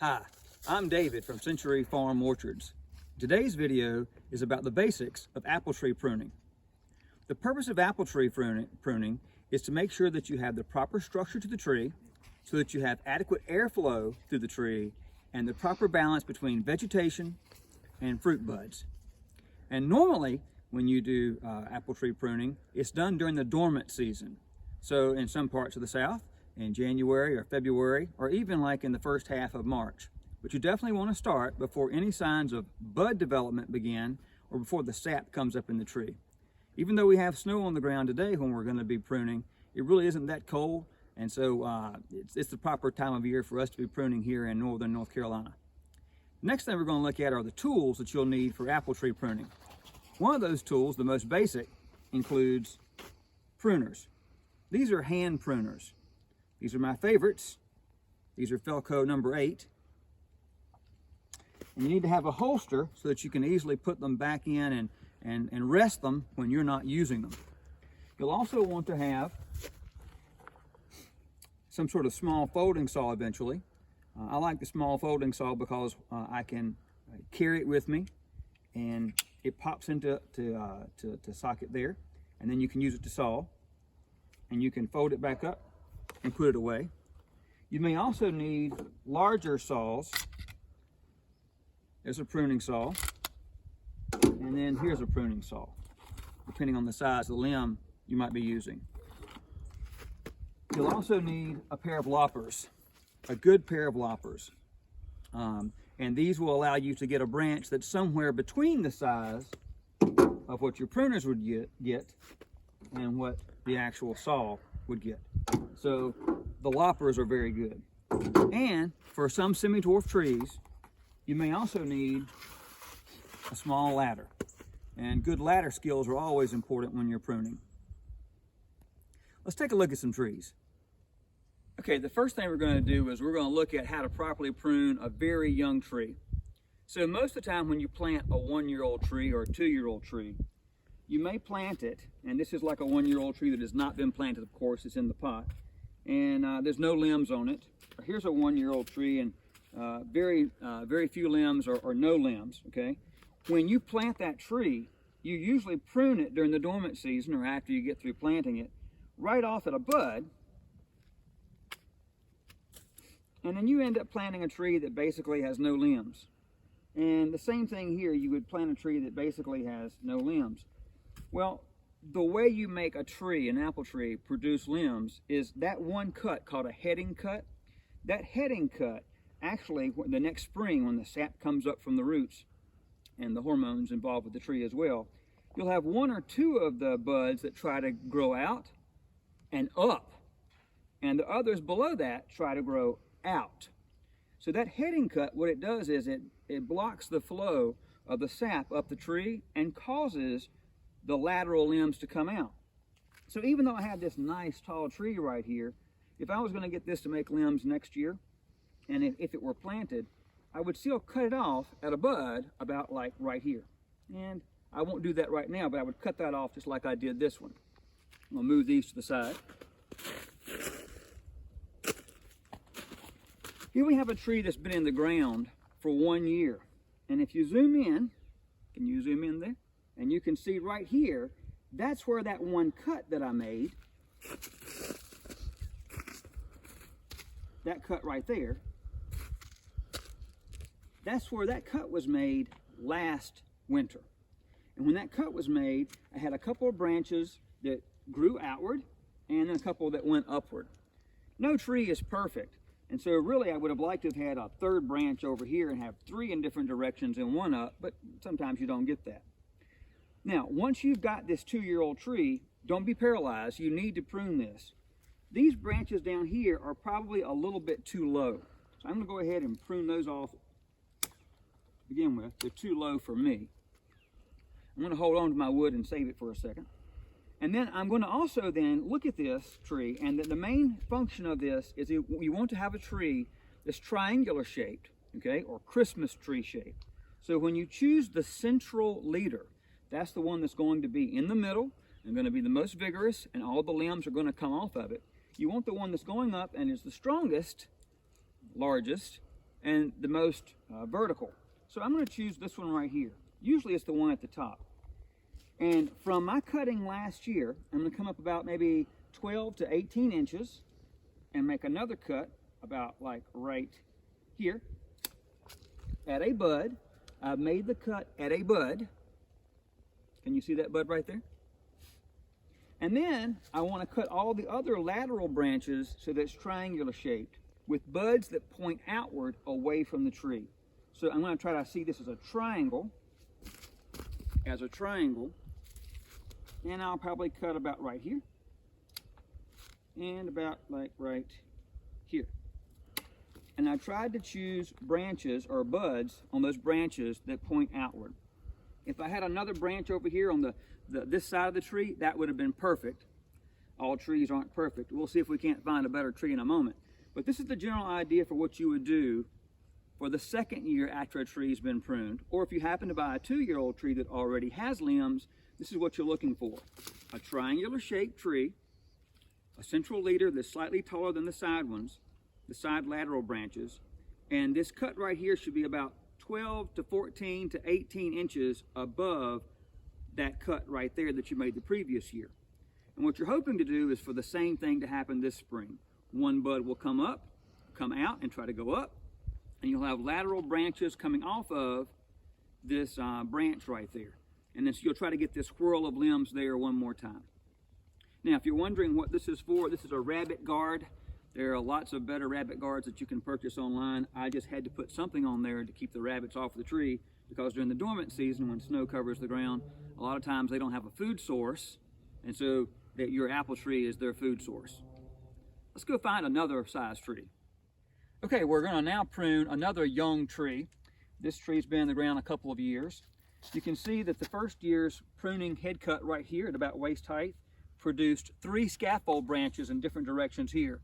Hi, I'm David from Century Farm Orchards. Today's video is about the basics of apple tree pruning. The purpose of apple tree pruning is to make sure that you have the proper structure to the tree so that you have adequate airflow through the tree and the proper balance between vegetation and fruit buds. And normally, when you do apple tree pruning, it's done during the dormant season. So in some parts of the South, in January or February, or even like in the first half of March. But you definitely want to start before any signs of bud development begin or before the sap comes up in the tree. Even though we have snow on the ground today when we're going to be pruning, it really isn't that cold, and so it's the proper time of year for us to be pruning here in northern North Carolina. Next thing we're going to look at are the tools that you'll need for apple tree pruning. One of those tools, the most basic, includes pruners. These are hand pruners. These are my favorites. These are Felco number 8. And you need to have a holster so that you can easily put them back in and rest them when you're not using them. You'll also want to have some sort of small folding saw eventually. I like the small folding saw because I can carry it with me and it pops into socket there, and then you can use it to saw and you can fold it back up and put it away. You may also need larger saws. There's a pruning saw, and then here's a pruning saw, depending on the size of the limb you might be using. You'll also need a pair of loppers, a good pair of loppers. And these will allow you to get a branch that's somewhere between the size of what your pruners would get and what the actual saw would get. So the loppers are very good. And for some semi-dwarf trees, you may also need a small ladder. And good ladder skills are always important when you're pruning. Let's take a look at some trees. Okay, the first thing we're going to do is we're going to look at how to properly prune a very young tree. So most of the time when you plant a 1-year-old tree or a 2-year-old tree, you may plant it, and this is like a 1-year-old tree that has not been planted, of course, it's in the pot, and there's no limbs on it. Here's a 1-year-old tree, and very few limbs or no limbs, okay? When you plant that tree, you usually prune it during the dormant season or after you get through planting it, right off at a bud, and then you end up planting a tree that basically has no limbs. And the same thing here, you would plant a tree that basically has no limbs. Well, the way you make a tree, an apple tree, produce limbs is that one cut called a heading cut. That heading cut, actually, the next spring when the sap comes up from the roots and the hormones involved with the tree as well, you'll have 1 or 2 of the buds that try to grow out and up, and the others below that try to grow out. So that heading cut, what it does is it blocks the flow of the sap up the tree and causes the lateral limbs to come out. So even though I have this nice tall tree right here, if I was going to get this to make limbs next year, and if it were planted, I would still cut it off at a bud about like right here. And I won't do that right now, but I would cut that off just like I did this one. I'm going to move these to the side. Here we have a tree that's been in the ground for 1 year. And if you zoom in, can you zoom in there? And you can see right here, that's where that one cut that I made, that cut right there, that's where that cut was made last winter. And when that cut was made, I had a couple of branches that grew outward and a couple that went upward. No tree is perfect. And so really I would have liked to have had a 3rd branch over here and have 3 in different directions and 1 up, but sometimes you don't get that. Now, once you've got this 2-year-old tree, don't be paralyzed. You need to prune this. These branches down here are probably a little bit too low. So I'm going to go ahead and prune those off to begin with. They're too low for me. I'm going to hold on to my wood and save it for a second. And then I'm going to also then look at this tree, and the main function of this is you want to have a tree that's triangular shaped, okay, or Christmas tree shaped. So when you choose the central leader, that's the one that's going to be in the middle and going to be the most vigorous, and all the limbs are going to come off of it. You want the one that's going up and is the strongest, largest, and the most vertical. So I'm going to choose this one right here. Usually it's the one at the top. And from my cutting last year, I'm going to come up about maybe 12 to 18 inches and make another cut about like right here at a bud. I've made the cut at a bud. Can you see that bud right there? And then I want to cut all the other lateral branches so that it's triangular shaped with buds that point outward away from the tree. So I'm going to try to see this as a triangle, and I'll probably cut about right here and about like right here. And I tried to choose branches or buds on those branches that point outward. If I had another branch over here on this side of the tree, that would have been perfect. All trees aren't perfect. We'll see if we can't find a better tree in a moment. But this is the general idea for what you would do for the second year after a tree's been pruned. Or if you happen to buy a 2-year-old tree that already has limbs, this is what you're looking for. A triangular shaped tree, a central leader that's slightly taller than the side ones, the side lateral branches, and this cut right here should be about 12 to 14 to 18 inches above that cut right there that you made the previous year. And what you're hoping to do is for the same thing to happen this spring. One bud will come up, come out and try to go up, and you'll have lateral branches coming off of this branch right there. And then so you'll try to get this swirl of limbs there one more time. Now, if you're wondering what this is for, this is a rabbit guard. There are lots of better rabbit guards that you can purchase online. I just had to put something on there to keep the rabbits off the tree because during the dormant season when snow covers the ground, a lot of times they don't have a food source, and so that your apple tree is their food source. Let's go find another size tree. Okay, we're going to now prune another young tree. This tree's been in the ground a couple of years. You can see that the first year's pruning head cut right here at about waist height produced 3 scaffold branches in different directions here.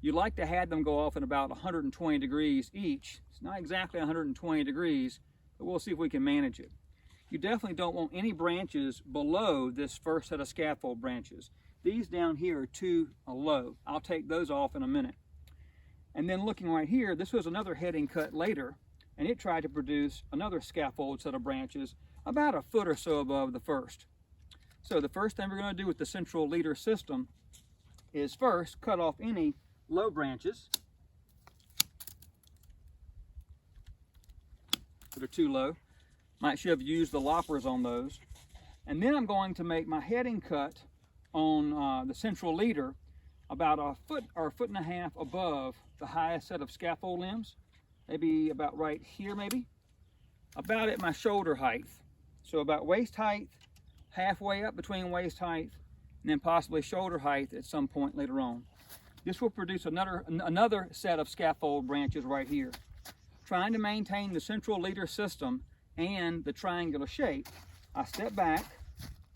You'd like to have them go off in about 120 degrees each. It's not exactly 120 degrees, but we'll see if we can manage it. You definitely don't want any branches below this first set of scaffold branches. These down here are too low. I'll take those off in a minute. And then looking right here, this was another heading cut later, and it tried to produce another scaffold set of branches about a foot or so above the first. So the first thing we're going to do with the central leader system is first cut off any low branches that are too low. Might should have used the loppers on those. And then I'm going to make my heading cut on the central leader about a foot or a foot and a half above the highest set of scaffold limbs. Maybe about right here, maybe. About at my shoulder height. So about waist height, halfway up between waist height, and then possibly shoulder height at some point later on. This will produce another set of scaffold branches right here. Trying to maintain the central leader system and the triangular shape, I step back,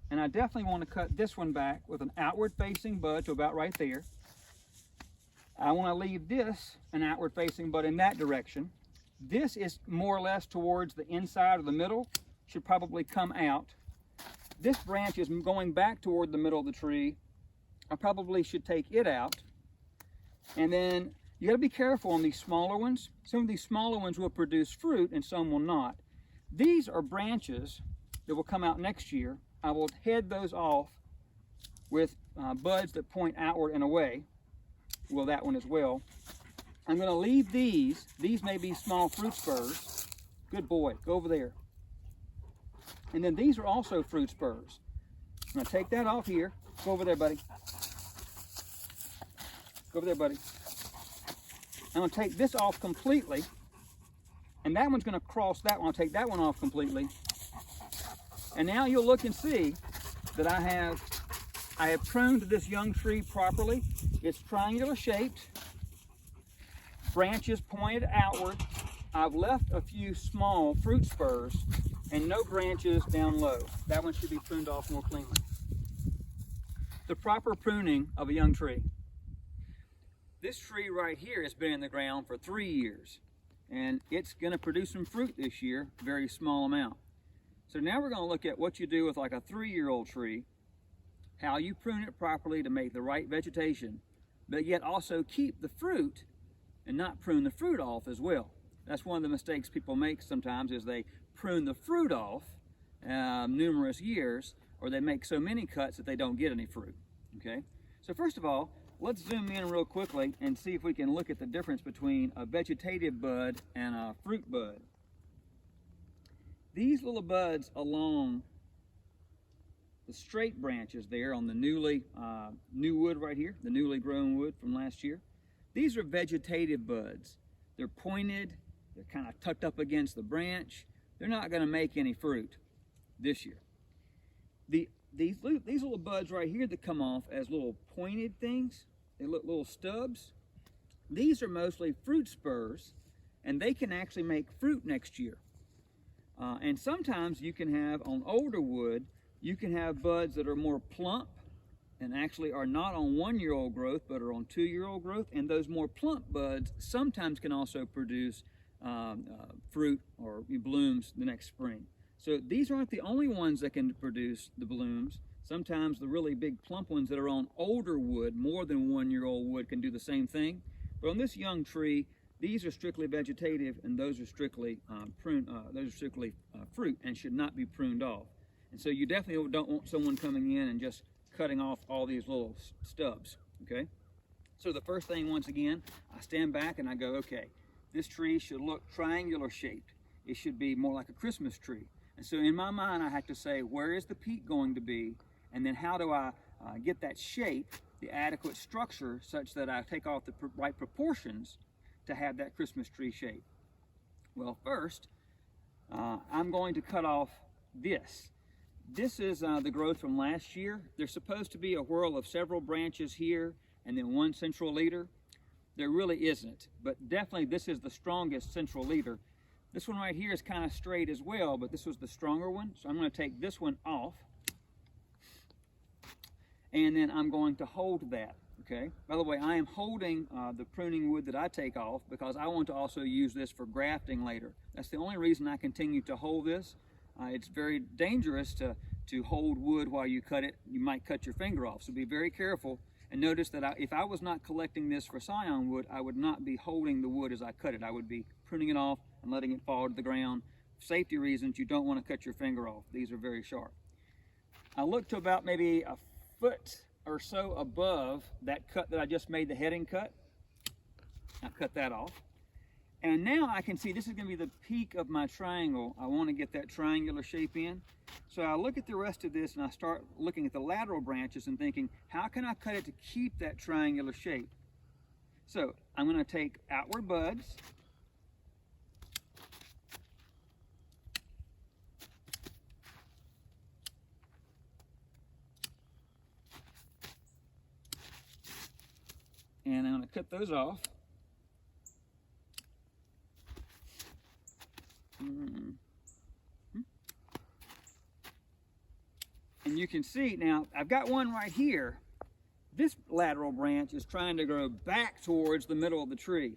and I definitely want to cut this one back with an outward facing bud to about right there. I want to leave this an outward facing bud in that direction. This is more or less towards the inside or the middle, should probably come out. This branch is going back toward the middle of the tree. I probably should take it out. And then you got to be careful on these smaller ones. Some of these smaller ones will produce fruit and some will not. These are branches that will come out next year. I will head those off with buds that point outward and away. Well, that one as well. I'm going to leave these. These may be small fruit spurs. Good boy, go over there. And then these are also fruit spurs. I'm going to take that off here. Go over there, buddy. Go over there, buddy. I'm going to take this off completely. And that one's going to cross that one. I'll take that one off completely. And now you'll look and see that I have pruned this young tree properly. It's triangular shaped. Branches pointed outward. I've left a few small fruit spurs and no branches down low. That one should be pruned off more cleanly. The proper pruning of a young tree. This tree right here has been in the ground for 3 years, and it's going to produce some fruit this year, very small amount. So now we're going to look at what you do with like a 3-year-old tree, how you prune it properly to make the right vegetation, but yet also keep the fruit and not prune the fruit off as well. That's one of the mistakes people make sometimes, is they prune the fruit off numerous years, or they make so many cuts that they don't get any fruit. Okay, so first of all, let's zoom in real quickly and see if we can look at the difference between a vegetative bud and a fruit bud. These little buds along the straight branches there on the new wood right here, the newly grown wood from last year, these are vegetative buds. They're pointed, they're kind of tucked up against the branch. They're not going to make any fruit this year. These little buds right here that come off as little pointed things, they look little stubs. These are mostly fruit spurs, and they can actually make fruit next year. And sometimes you can have, on older wood, you can have buds that are more plump and actually are not on 1-year-old growth, but are on 2-year-old growth. And those more plump buds sometimes can also produce fruit or blooms the next spring. So these aren't the only ones that can produce the blooms. Sometimes the really big plump ones that are on older wood, more than 1-year-old wood, can do the same thing. But on this young tree, these are strictly vegetative, and those are strictly fruit and should not be pruned off. And so you definitely don't want someone coming in and just cutting off all these little stubs. Okay. So the first thing, once again, I stand back and I go, okay, this tree should look triangular shaped. It should be more like a Christmas tree. And so in my mind, I have to say, where is the peak going to be? And then how do I get that shape, the adequate structure, such that I take off the right proportions to have that Christmas tree shape? Well, first, I'm going to cut off this. This is the growth from last year. There's supposed to be a whorl of several branches here and then one central leader. There really isn't, but definitely this is the strongest central leader. This one right here is kind of straight as well, but this was the stronger one. So I'm going to take this one off, and then I'm going to hold that. Okay. By the way, I am holding the pruning wood that I take off because I want to also use this for grafting later. That's the only reason I continue to hold this. It's very dangerous to hold wood while you cut it. You might cut your finger off, so be very careful. And notice that if I was not collecting this for scion wood, I would not be holding the wood as I cut it. I would be pruning it off and letting it fall to the ground. For safety reasons, you don't want to cut your finger off. These are very sharp. I look to about maybe a foot or so above that cut that I just made, the heading cut. I cut that off. And now I can see this is going to be the peak of my triangle. I want to get that triangular shape in. So I look at the rest of this and I start looking at the lateral branches and thinking, how can I cut it to keep that triangular shape? So I'm going to take outward buds. And I'm going to cut those off. And you can see now, I've got one right here. This lateral branch is trying to grow back towards the middle of the tree.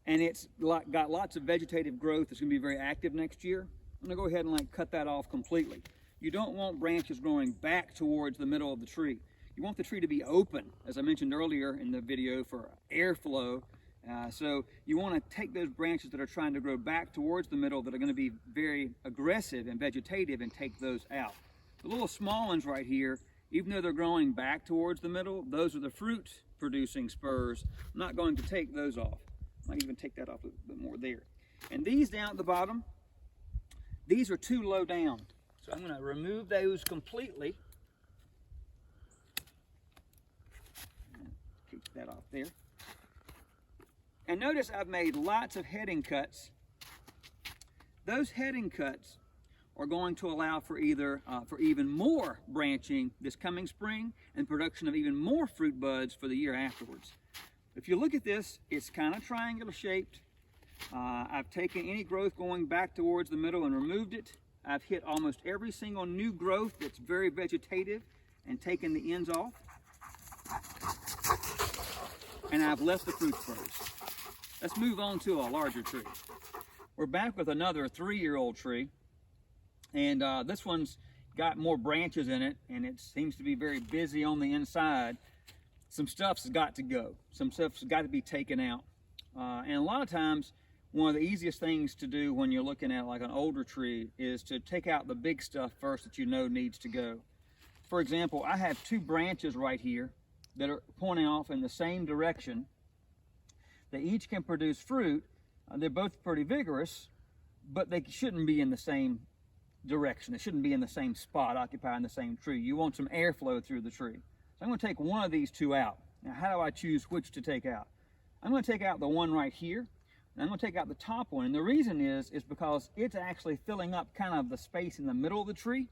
And it's got lots of vegetative growth. It's going to be very active next year. I'm going to go ahead and cut that off completely. You don't want branches growing back towards the middle of the tree. You want the tree to be open, as I mentioned earlier in the video, for airflow. So you want to take those branches that are trying to grow back towards the middle, that are going to be very aggressive and vegetative, and take those out. The little small ones right here, even though they're growing back towards the middle, those are the fruit producing spurs. I'm not going to take those off. I might even take that off a bit more there. And these down at the bottom, these are too low down. So I'm going to remove those completely. Keep that off there. And notice I've made lots of heading cuts. Those heading cuts are going to allow for for even more branching this coming spring and production of even more fruit buds for the year afterwards. If you look at this, it's kind of triangular shaped. I've taken any growth going back towards the middle and removed it. I've hit almost every single new growth that's very vegetative and taken the ends off. And I've left the fruit spurs. Let's move on to a larger tree. We're back with another 3-year-old tree. And this one's got more branches in it, and it seems to be very busy on the inside. Some stuff's got to go. Some stuff's got to be taken out. And a lot of times, one of the easiest things to do when you're looking at like an older tree is to take out the big stuff first that you know needs to go. For example, I have two branches right here that are pointing off in the same direction. They each can produce fruit. They're both pretty vigorous, but they shouldn't be in the same direction. They shouldn't be in the same spot, occupying the same tree. You want some airflow through the tree. So I'm going to take one of these two out. Now, how do I choose which to take out? I'm going to take out the one right here, and I'm going to take out the top one. And the reason is because it's actually filling up kind of the space in the middle of the tree.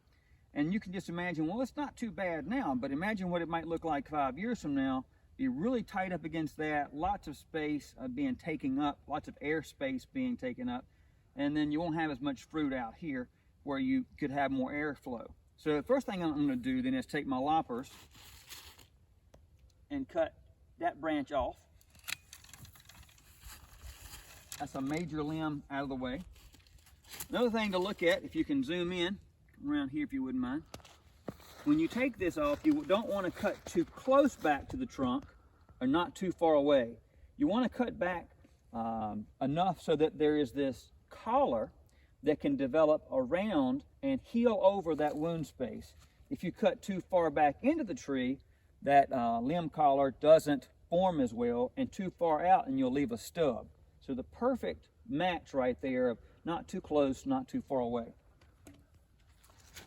And you can just imagine, well, it's not too bad now, but imagine what it might look like 5 years from now. Be really tight up against that, lots of space being taken up, lots of air space being taken up, and then you won't have as much fruit out here where you could have more airflow. So the first thing I'm going to do then is take my loppers and cut that branch off. That's a major limb out of the way. Another thing to look at, if you can zoom in, around here if you wouldn't mind. When you take this off, you don't want to cut too close back to the trunk or not too far away. You want to cut back enough so that there is this collar that can develop around and heal over that wound space. If you cut too far back into the tree, that limb collar doesn't form as well, and too far out and you'll leave a stub. So the perfect match right there of not too close, not too far away.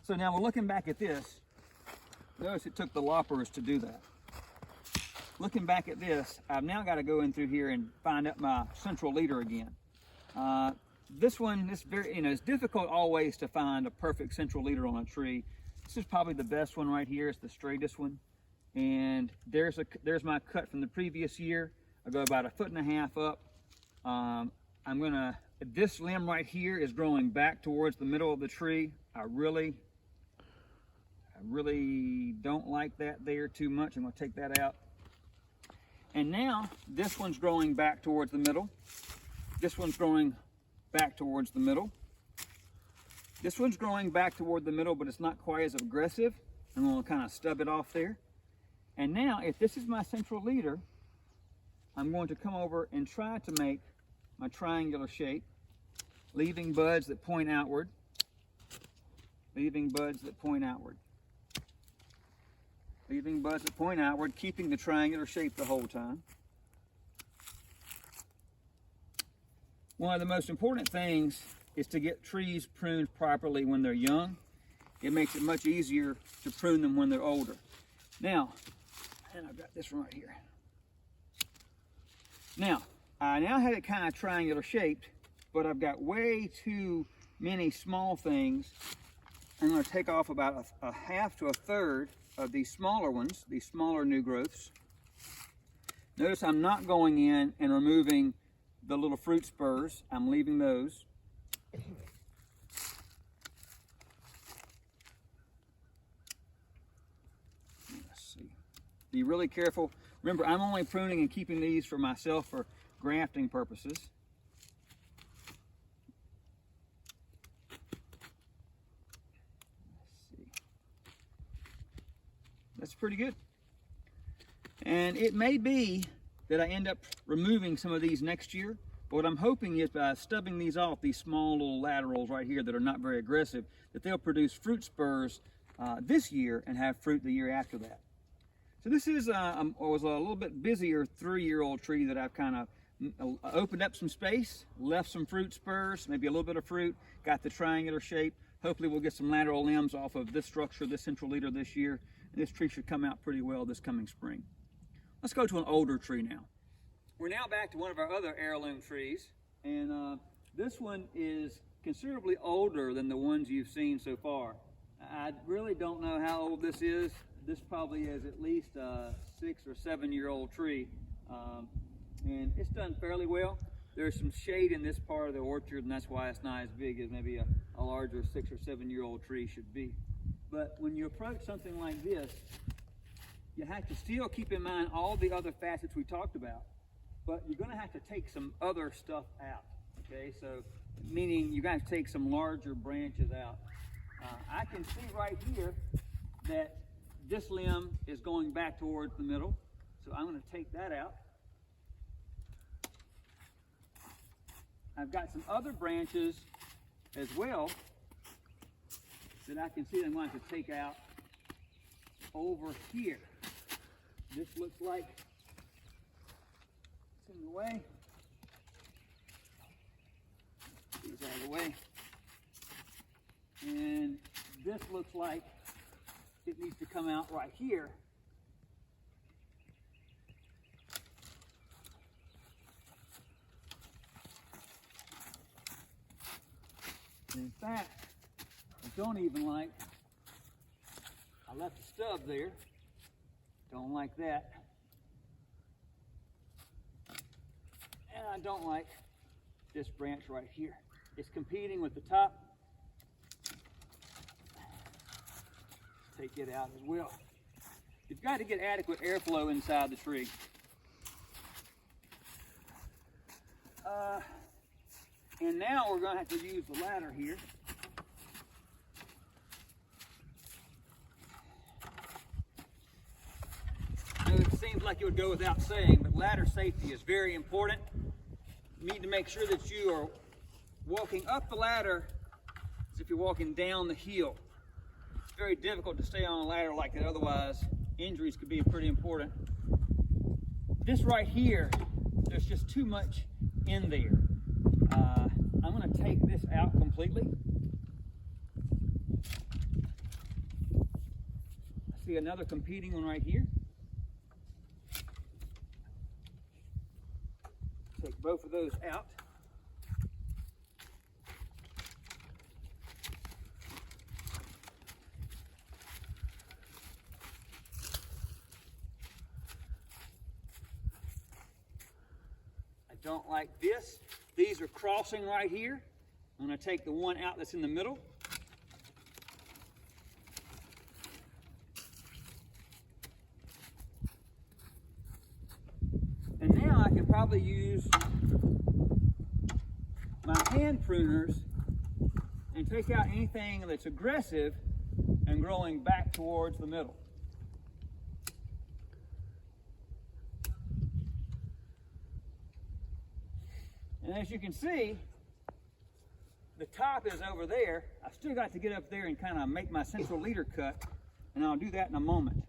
So now we're looking back at this. Notice it took the loppers to do that. Looking back at this, I've now got to go in through here and find out my central leader again. This one, it's difficult always to find a perfect central leader on a tree. This is probably the best one right here. It's the straightest one. And there's my cut from the previous year. I go about 1.5 foot up. This limb right here is growing back towards the middle of the tree. I really don't like that there too much. I'm going to take that out. And now this one's growing back towards the middle. This one's growing back towards the middle. This one's growing back toward the middle, but it's not quite as aggressive. I'm going to kind of stub it off there. And now, if this is my central leader, I'm going to come over and try to make my triangular shape, leaving buds that point outward, leaving buds that point outward, leaving buds that point outward, keeping the triangular shape the whole time. One of the most important things is to get trees pruned properly when they're young. It makes it much easier to prune them when they're older. Now, and I've got this one right here. Now, I now have it kind of triangular shaped, but I've got way too many small things. I'm going to take off about a half to a third of these smaller ones, these smaller new growths. Notice I'm not going in and removing the little fruit spurs. I'm leaving those. Be really careful. Remember, I'm only pruning and keeping these for myself for grafting purposes. Let's see. That's pretty good. And it may be that I end up removing some of these next year, but what I'm hoping is by stubbing these off, these small little laterals right here that are not very aggressive, that they'll produce fruit spurs this year and have fruit the year after that. So this is was a little bit busier 3-year-old tree that I've kind of opened up some space, left some fruit spurs, maybe a little bit of fruit, got the triangular shape. Hopefully we'll get some lateral limbs off of this structure, this central leader this year. And this tree should come out pretty well this coming spring. Let's go to an older tree now. We're now back to one of our other heirloom trees. And this one is considerably older than the ones you've seen so far. I really don't know how old this is. This probably is at least a 6 or 7 year old tree, and it's done fairly well. There's some shade in this part of the orchard, and that's why it's not as big as maybe a larger 6 or 7 year old tree should be. But when you approach something like this, you have to still keep in mind all the other facets we talked about, but you're going to have to take some other stuff out, okay? So, meaning you got to take some larger branches out. I can see right here that this limb is going back towards the middle, so I'm going to take that out. I've got some other branches as well that I can see I'm going to take out over here. This looks like it's in the way. These out of the way. And this looks like it needs to come out right here. And in fact, I don't even like, I left the stub there. Don't like that. And I don't like this branch right here. It's competing with the top. Take it out as well. You've got to get adequate airflow inside the tree. And now we're going to have to use the ladder here. Now, it seems like it would go without saying, but ladder safety is very important. You need to make sure that you are walking up the ladder as if you're walking down the hill. It's very difficult to stay on a ladder like that, otherwise injuries could be pretty important. This right here, there's just too much in there. I'm going to take this out completely. I see another competing one right here. Take both of those out. I don't like this. These are crossing right here. I'm going to take the one out that's in the middle. And now I can probably use my hand pruners and take out anything that's aggressive and growing back towards the middle. And as you can see, the top is over there. I still got to get up there and kind of make my central leader cut, and I'll do that in a moment.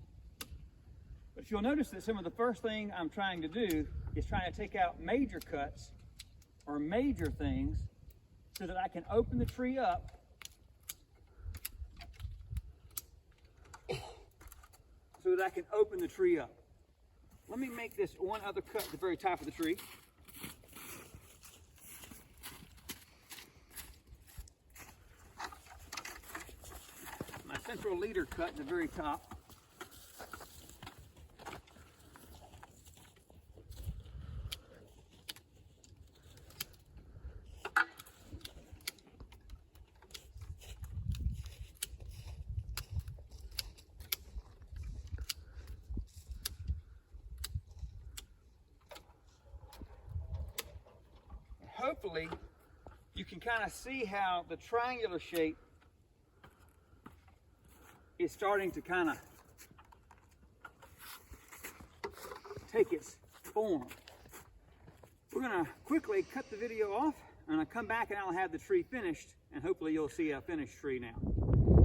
But you'll notice that some of the first thing I'm trying to do is trying to take out major cuts or major things so that I can open the tree up Let me make this one other cut at the very top of the tree. My central leader cut at the very top. Hopefully, you can kind of see how the triangular shape is starting to kind of take its form. We're going to quickly cut the video off, and I'll come back and I'll have the tree finished, and hopefully you'll see a finished tree now.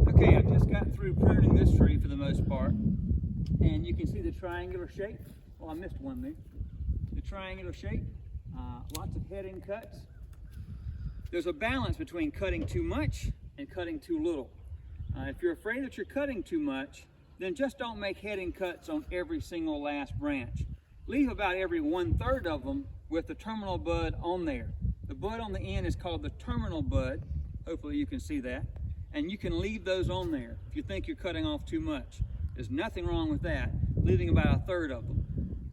Okay, I've just got through pruning this tree for the most part, and you can see the triangular shape. Oh, I missed one there. The triangular shape. Lots of heading cuts. There's a balance between cutting too much and cutting too little. If you're afraid that you're cutting too much, then just don't make heading cuts on every single last branch. Leave about every 1/3 of them with the terminal bud on there. The bud on the end is called the terminal bud. Hopefully you can see that. And you can leave those on there if you think you're cutting off too much. There's nothing wrong with that, leaving about 1/3 of them.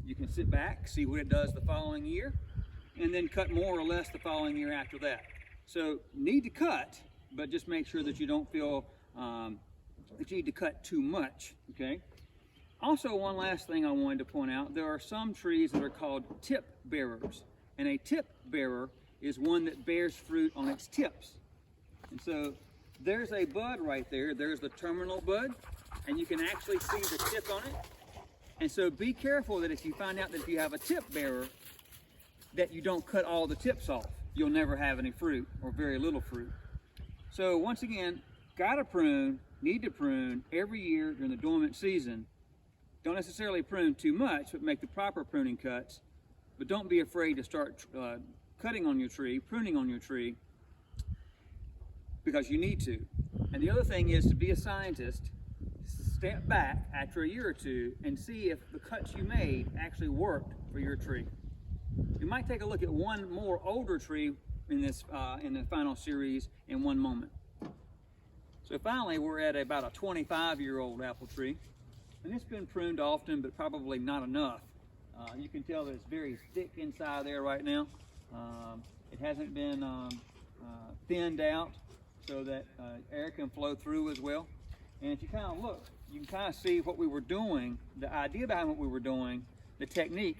You can sit back, see what it does the following year, and then cut more or less the following year after that. So need to cut, but just make sure that you don't feel that you need to cut too much, okay? Also, one last thing I wanted to point out, there are some trees that are called tip bearers, and a tip bearer is one that bears fruit on its tips. And so there's a bud right there, there's the terminal bud, and you can actually see the tip on it. And so be careful that if you find out that if you have a tip bearer, that you don't cut all the tips off. you'll never have any fruit or very little fruit. So once again, gotta prune, need to prune every year during the dormant season. Don't necessarily prune too much, but make the proper pruning cuts. But don't be afraid to start cutting on your tree, pruning on your tree, because you need to. And the other thing is to be a scientist, step back after a year or two and see if the cuts you made actually worked for your tree. You might take a look at one more older tree in this in the final series in one moment. So finally, we're at about a 25-year-old apple tree, and it's been pruned often, but probably not enough. You can tell that it's very thick inside there right now. It hasn't been thinned out so that air can flow through as well. And if you kind of look, you can kind of see what we were doing, the idea behind what we were doing, the technique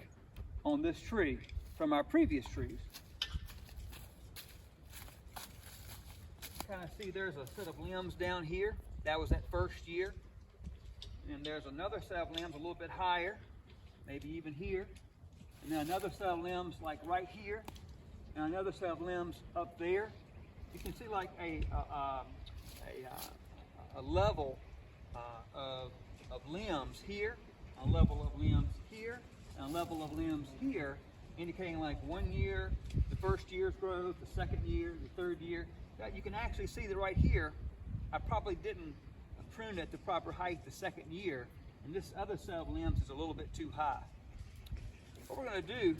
on this tree from our previous trees. Kind of see there's a set of limbs down here. That was that first year. And there's another set of limbs a little bit higher, maybe even here. And then another set of limbs like right here, and another set of limbs up there. You can see like a level of limbs here, a level of limbs here, and a level of limbs here, indicating like 1 year, the first year's growth, the second year, the third year. You can actually see that right here, I probably didn't prune at the proper height the second year, and this other set of limbs is a little bit too high. What we're going to do,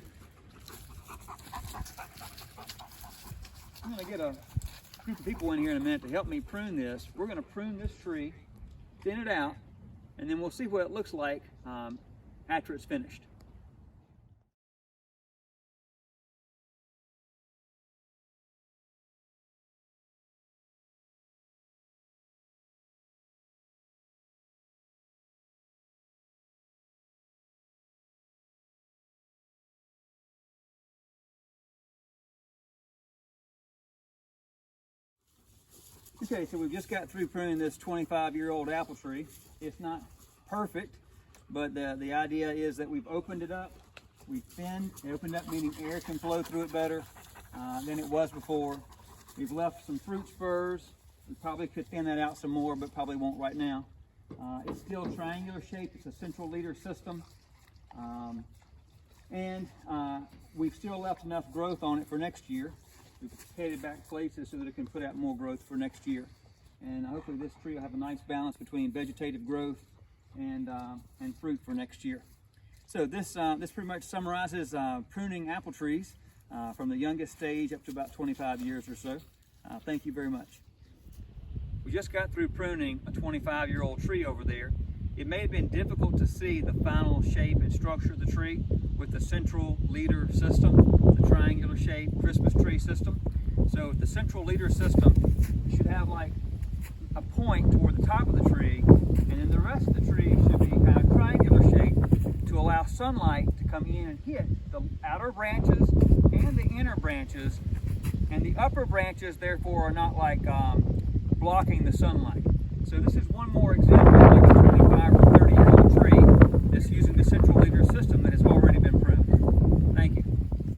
I'm going to get a group of people in here in a minute to help me prune this. We're going to prune this tree, thin it out, and then we'll see what it looks like after it's finished. Okay, so we've just got through pruning this 25-year-old apple tree. It's not perfect, but the idea is that we've opened it up, we've thinned, it opened up meaning air can flow through it better than it was before. We've left some fruit spurs. We probably could thin that out some more, but probably won't right now. It's still triangular shaped, it's a central leader system. We've still left enough growth on it for next year. We've headed back places so that it can put out more growth for next year. And hopefully this tree will have a nice balance between vegetative growth and fruit for next year. So this pretty much summarizes pruning apple trees from the youngest stage up to about 25 years or so. Thank you very much. We just got through pruning a 25-year-old tree over there. It may have been difficult to see the final shape and structure of the tree with the central leader system, the triangular shaped Christmas tree system. So the central leader system should have like a point toward the top of the tree, and then the rest of the tree should be kind of triangular shaped to allow sunlight to come in and hit the outer branches and the inner branches, and the upper branches therefore are not like blocking the sunlight. So this is one more example of like a 25 or 30-year-old tree that's using the central leader system that has already been pruned. Thank you.